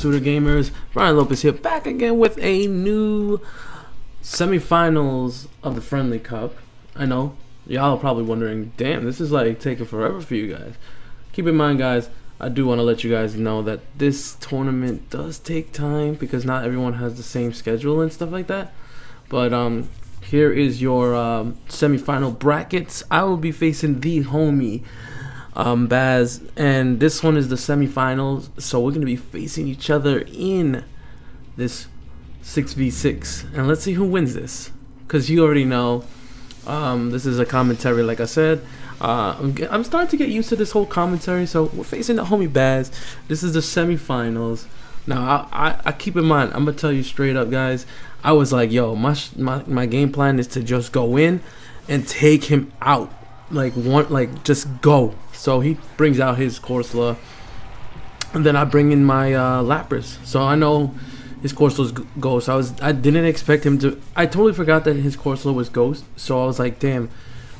Basura Gamers? Bryant Lopez here, back again with a new semifinals of the Friendly Cup. I know, y'all are probably wondering, damn, this is like taking forever for you guys. Keep in mind, guys, I do want to let you guys know that this tournament does take time because not everyone has the same schedule and stuff like that. But here is your semifinal brackets. I will be facing the homie Baz, and this one is the semifinals, so we're gonna be facing each other in this 6v6, and let's see who wins this, because you already know this is a commentary. Like I said, I'm starting to get used to this whole commentary. So we're facing the homie Baz. This is the semifinals. Now I keep in mind, I'm gonna tell you straight up, guys, I was like, yo, my game plan is to just go in and take him out, just go. So he brings out his Corsola, and then I bring in my Lapras. So I know his Corsola was Ghost. I didn't expect him to. I totally forgot that his Corsola was Ghost. So I was like, damn,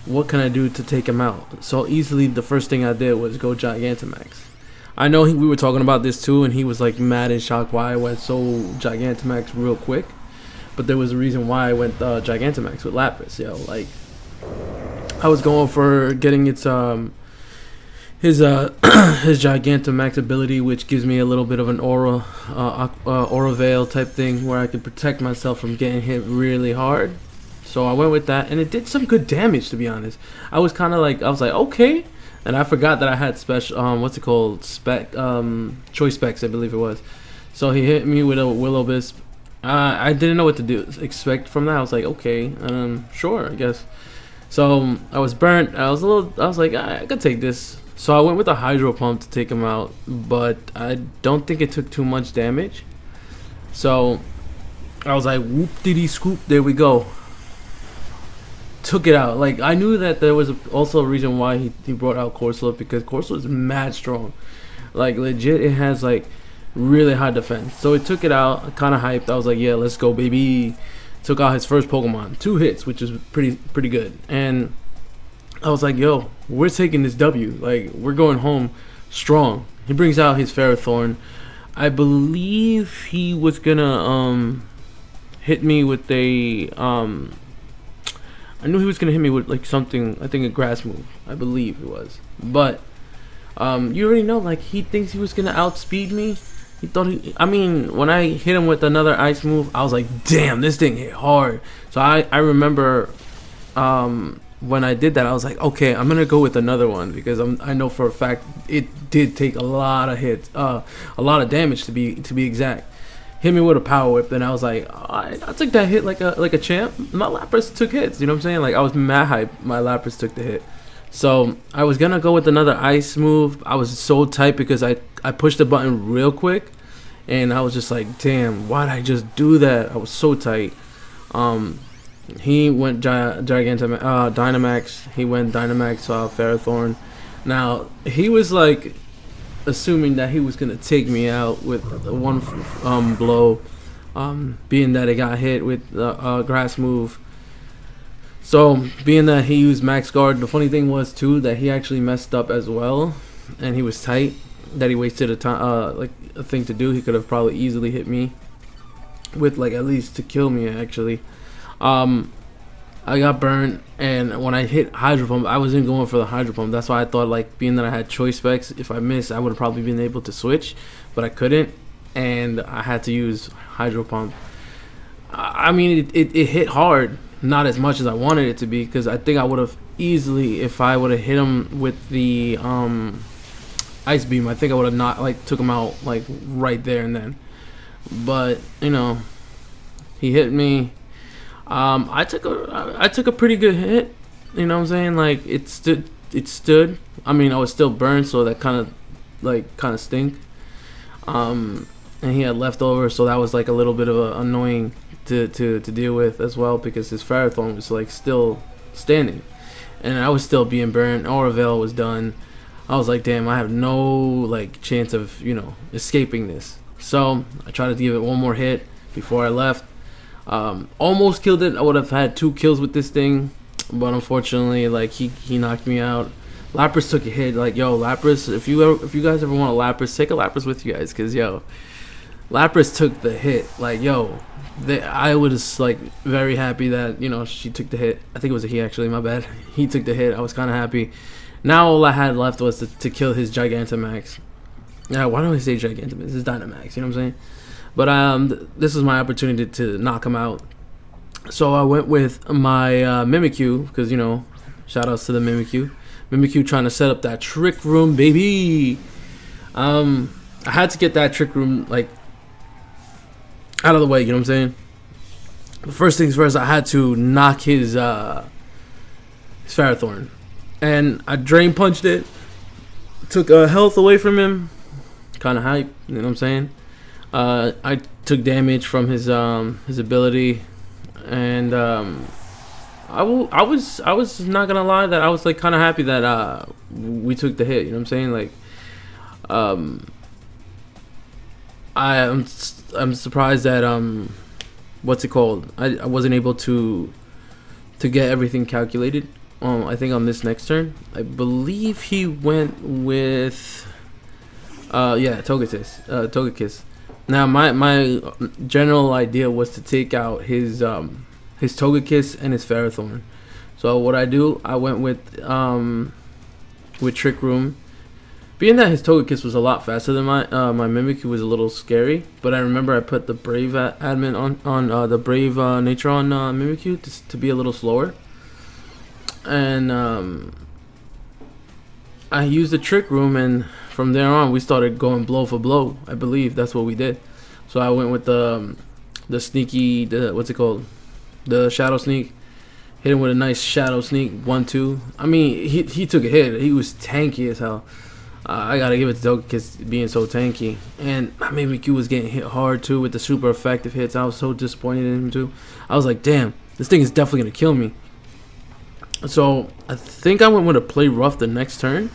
what can I do to take him out? So easily the first thing I did was go Gigantamax. I know we were talking about this too, and he was like mad and shocked why I went so Gigantamax real quick. But there was a reason why I went Gigantamax with Lapras. Yo, like I was going for getting its his Gigantamax ability, which gives me a little bit of an aura veil type thing where I can protect myself from getting hit really hard. So I went with that, and it did some good damage, to be honest. I was like, okay, and I forgot that I had special what's it called, choice specs, I believe it was. So he hit me with a Will-O-Wisp. I didn't know what to expect from that. I was like, okay, sure, I guess. So I was burnt. I was like, I could take this. So I went with a Hydro Pump to take him out, but I don't think it took too much damage. So I was like, whoop-diddy scoop, there we go. Took it out. Like, I knew that there was also a reason why he brought out Corsola, because Corsola is mad strong. Like, legit, it has like really high defense. So it took it out, kind of hyped. I was like, yeah, let's go, baby. Took out his first Pokemon, 2 hits, which is pretty good. And I was like, yo, we're taking this W. Like, we're going home strong. He brings out his Ferrothorn. I believe he was gonna hit me with a I knew he was gonna hit me with like something, I think a grass move, I believe it was. But you already know, like, he thinks he was gonna outspeed me. He thought I mean, when I hit him with another ice move, I was like, damn, this thing hit hard. So I remember when I did that, I was like, okay, I'm gonna go with another one, because I know for a fact it did take a lot of hits, a lot of damage to be exact. Hit me with a Power Whip, and I was like, I took that hit like a champ. My Lapras took hits, you know what I'm saying? Like, I was mad hype. My Lapras took the hit. So I was gonna go with another ice move. I was so tight because I pushed the button real quick, and I was just like, damn, why'd I just do that? I was so tight. He went Dynamax. He went Dynamax Ferrothorn. Now he was like assuming that he was gonna take me out with one blow, being that it got hit with the grass move. So being that he used Max Guard, the funny thing was too that he actually messed up as well, and he was tight. That he wasted a time, like a thing to do. He could have probably easily hit me with like at least to kill me actually. I got burned, and when I hit Hydro Pump, I wasn't going for the Hydro Pump. That's why I thought, like, being that I had choice specs, if I missed, I would have probably been able to switch, but I couldn't, and I had to use Hydro Pump. I mean, it hit hard, not as much as I wanted it to be, because I think I would have easily, if I would have hit him with the Ice Beam, I think I would have not, like, took him out, like, right there and then. But, you know, he hit me. I took a pretty good hit, you know what I'm saying? Like, it stood. I mean, I was still burned, so that kind of stink. And he had leftovers, so that was like a little bit of annoying to deal with as well, because his Ferrothorn was like still standing, and I was still being burned. Aura Veil was done. I was like, damn, I have no like chance of, you know, escaping this. So I tried to give it one more hit before I left. Almost killed it. I would have had 2 kills with this thing, but unfortunately, like, he knocked me out. Lapras took a hit. Like, yo, Lapras, if you guys ever want a Lapras, take a Lapras with you guys, because yo, Lapras took the hit. Like, yo, I was like very happy that, you know, she took the hit. I think it was a he actually. My bad. He took the hit. I was kind of happy. Now all I had left was to kill his Gigantamax. Yeah, why don't I say Gigantamax? This is Dynamax. You know what I'm saying? But this is my opportunity to knock him out. So I went with my Mimikyu because, you know, shout outs to the Mimikyu. Mimikyu trying to set up that trick room, baby. I had to get that trick room like out of the way. You know what I'm saying? But first things first, I had to knock his Ferrothorn, and I drain punched it. Took health away from him. Kind of hype. You know what I'm saying? I took damage from his ability, and I was not gonna lie that I was like kind of happy that we took the hit. You know what I'm saying? Like, I'm surprised that what's it called? I wasn't able to get everything calculated. I think on this next turn, I believe he went with Togekiss. Now my general idea was to take out his Togekiss and his Ferrothorn. So what I went with Trick Room. Being that his Togekiss was a lot faster than my Mimikyu was a little scary, but I remember I put the Brave admin on the Brave nature on Mimikyu to be a little slower, and I used the Trick Room, and from there on we started going blow for blow. I believe that's what we did. So I went with the sneaky, what's it called, the Shadow Sneak. Hit him with a nice Shadow Sneak 1-2. I mean, he took a hit. He was tanky as hell. I gotta give it to Togekiss being so tanky, and my Mimikyu was getting hit hard too with the super effective hits. I was so disappointed in him too. I was like, damn, this thing is definitely gonna kill me. So I think I went with a play rough the next turn,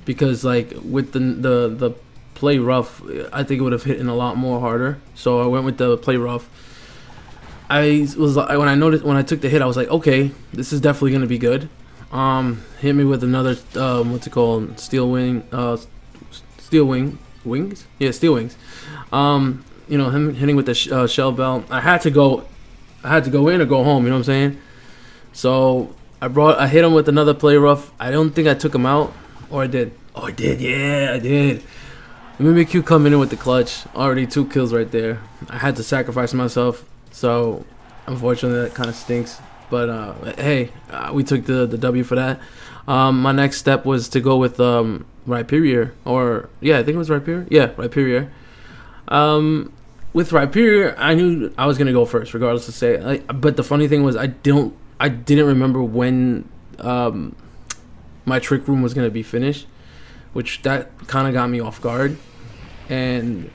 because like with the play rough, I think it would have hit in a lot more harder. So I went with the play rough. I was like, when I took the hit, I was like, okay, this is definitely gonna be good. Hit me with another what's it called, steel wings. You know, him hitting with the shell bell. I had to go in or go home. You know what I'm saying? So I hit him with another play rough. I don't think I took him out, or I did. Oh, I did. Yeah, I did. Mimikyu coming in with the clutch. Already 2 kills right there. I had to sacrifice myself. So unfortunately, that kind of stinks. But hey, we took the W for that. My next step was to go with Rhyperior, or yeah, I think it was Rhyperior. Yeah, Rhyperior. With Rhyperior, I knew I was gonna go first, regardless of say. But the funny thing was, I didn't remember when my Trick Room was gonna be finished, which that kind of got me off guard. And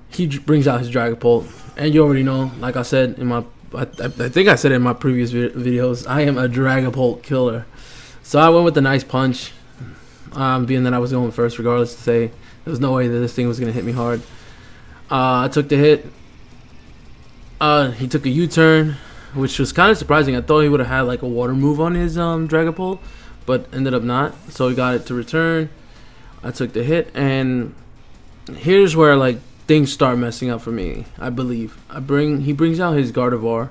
he brings out his Dragapult, and you already know, like I said in my. I think I said it in my previous videos, I am a Dragapult killer. So I went with the nice punch, being that I was going first, regardless to say. There was no way that this thing was going to hit me hard. I took the hit. He took a U-turn, which was kind of surprising. I thought he would have had like a water move on his Dragapult, but ended up not. So he got it to return. I took the hit, and here's where like things start messing up for me, I believe. He brings out his Gardevoir,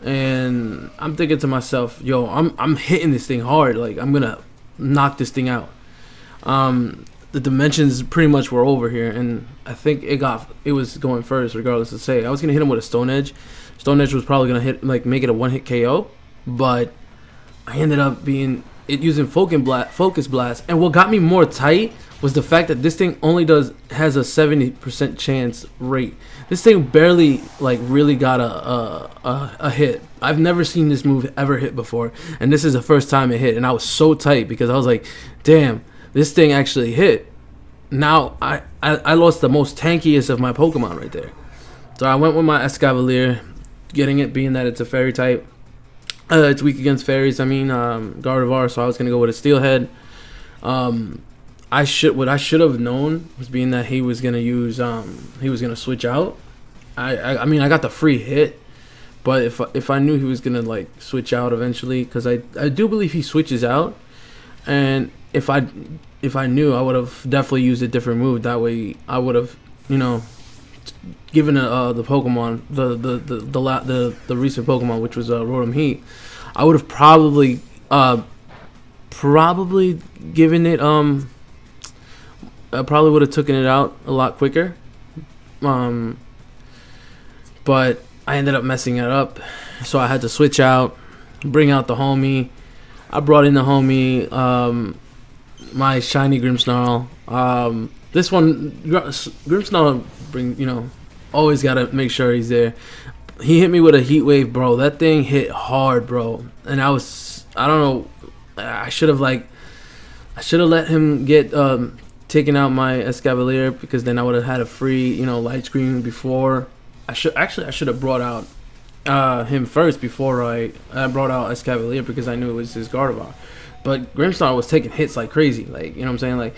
and I'm thinking to myself, yo, I'm hitting this thing hard, like I'm gonna knock this thing out. The dimensions pretty much were over here, and I think it was going first, regardless to say. I was gonna hit him with a Stone Edge. Stone Edge was probably gonna make it a 1-hit KO, but I ended up using Focus Blast, and what got me more tight was the fact that this thing only has a 70% chance rate. This thing barely like really got a hit. I've never seen this move ever hit before, and this is the first time it hit, and I was so tight because I was like, damn, this thing actually hit. Now I lost the most tankiest of my Pokemon right there. So I went with my Escavalier, getting it being that it's a fairy type. It's weak against fairies, Gardevoir, so I was gonna go with a Steelhead. What I should have known was being that he was gonna switch out. I mean I got the free hit, but if I knew he was gonna like switch out eventually, because I do believe he switches out, and if I knew, I would have definitely used a different move. That way I would have you know, given the Pokemon, the recent Pokemon, which was Rotom Heat, I would have probably given it I probably would have taken it out a lot quicker. But I ended up messing it up, so I had to switch out, bring out the homie. I brought in the homie, my shiny Grimmsnarl. This one, Grimmsnarl, always gotta make sure he's there. He hit me with a heat wave, bro. That thing hit hard, bro. And I don't know, I should have let him get taken out my Escavalier, because then I would have had a free, light screen before. I should have brought out him first before I brought out Escavalier, because I knew it was his Gardevoir. But Grimmsnarl was taking hits like crazy, like, you know what I'm saying? Like,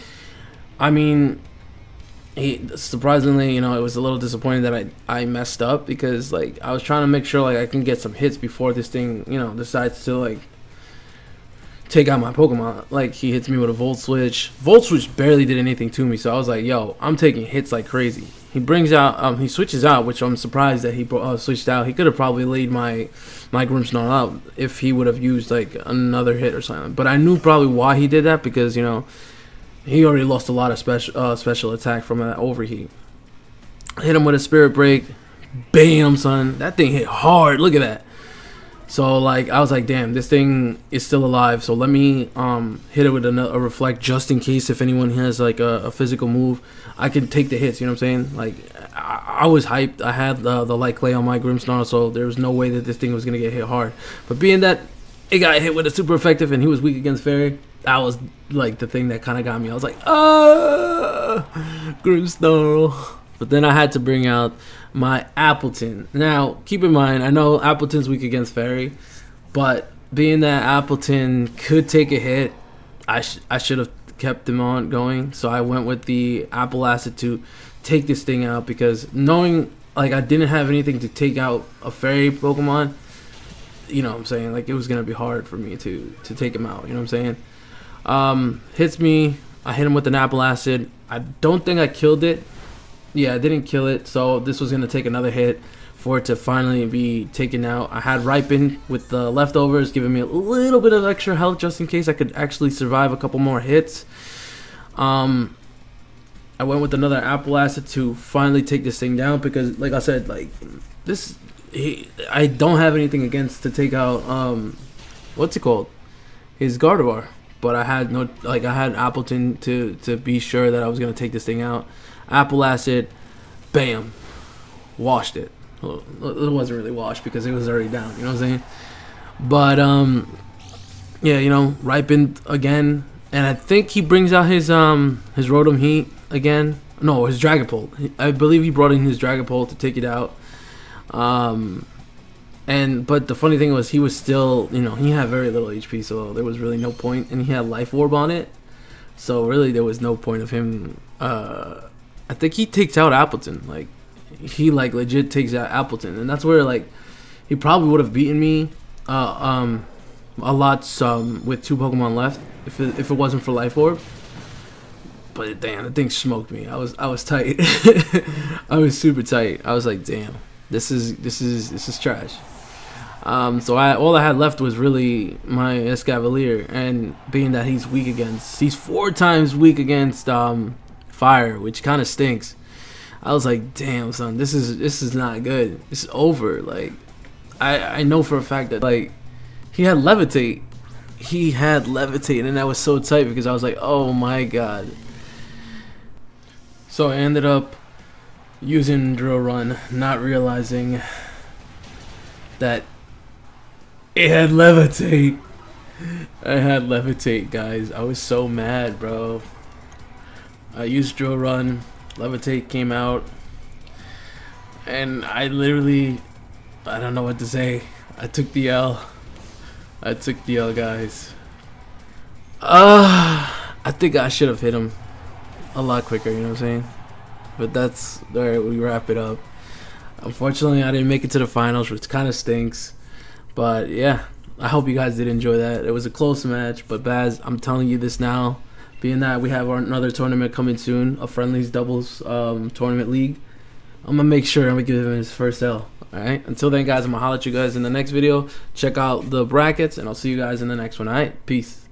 I mean, surprisingly, it was a little disappointing that I messed up, because like I was trying to make sure like I can get some hits before this thing, decides to like take out my Pokemon. Like, he hits me with a Volt Switch. Volt Switch barely did anything to me, so I was like, yo, I'm taking hits like crazy. He switches out, which I'm surprised that he switched out. He could have probably laid my Grimmsnarl out if he would have used like another hit or something. But I knew probably why he did that, because he already lost a lot of special attack from that overheat. I hit him with a Spirit Break. Bam, son. That thing hit hard. Look at that. So like I was like, damn, this thing is still alive. So let me hit it with a Reflect, just in case if anyone has like a physical move, I can take the hits. You know what I'm saying? Like I was hyped. I had the Light Clay on my Grimmsnarl, so there was no way that this thing was gonna get hit hard. But being that it got hit with a super effective and he was weak against Fairy, that was like the thing that kind of got me. I was like, Grimmsnarl. But then I had to bring out my Appleton. Now, keep in mind, I know Appleton's weak against Fairy, but being that Appleton could take a hit, I should have kept him on going. So I went with the Apple Acid to take this thing out, because knowing like I didn't have anything to take out a Fairy Pokemon, you know what I'm saying? Like, it was going to be hard for me to take him out, you know what I'm saying? Hits me, I hit him with an Apple Acid. I don't think I killed it. Yeah, I didn't kill it, so this was going to take another hit for it to finally be taken out. I had Ripen with the leftovers, giving me a little bit of extra health just in case I could actually survive a couple more hits. I went with another Apple Acid to finally take this thing down, because like I said, like I don't have anything against to take out what's it called? His Gardevoir. But I had Appleton to be sure that I was gonna take this thing out. Apple Acid, bam, washed it. Well, it wasn't really washed because it was already down, you know what I'm saying? But yeah, ripened again, and I think he brings out his Rotom Heat again. No, his Dragapult. I believe he brought in his Dragapult to take it out. But the funny thing was, he was still, he had very little HP, so there was really no point, and he had Life Orb on it, so really there was no point of him. I think he takes out Appleton, like he like legit takes out Appleton, and that's where like he probably would have beaten me a lot with 2 Pokemon left if it wasn't for Life Orb. But damn, the thing smoked me. I was tight. I was super tight. I was like, damn, this is trash. So all I had left was really my Escavalier, and being that he's 4 times weak against fire, which kind of stinks. I was like, damn, son, this is not good. This is over. Like, I know for a fact that like he had Levitate, and that was so tight, because I was like, oh my god. So I ended up using Drill Run, not realizing that it had Levitate. I had Levitate, guys. I was so mad, bro. I used Drill Run, Levitate came out, and I don't know what to say. I took the L. Guys. I think I should have hit him a lot quicker, you know what I'm saying? But that's where we wrap it up. Unfortunately, I didn't make it to the finals, which kind of stinks. But yeah, I hope you guys did enjoy that. It was a close match, but Baz, I'm telling you this now, being that we have another tournament coming soon, a friendlies doubles tournament league. I'm gonna make sure I'm gonna give him his first L. Alright, until then guys, I'm gonna holler at you guys in the next video. Check out the brackets and I'll see you guys in the next one. Alright, peace.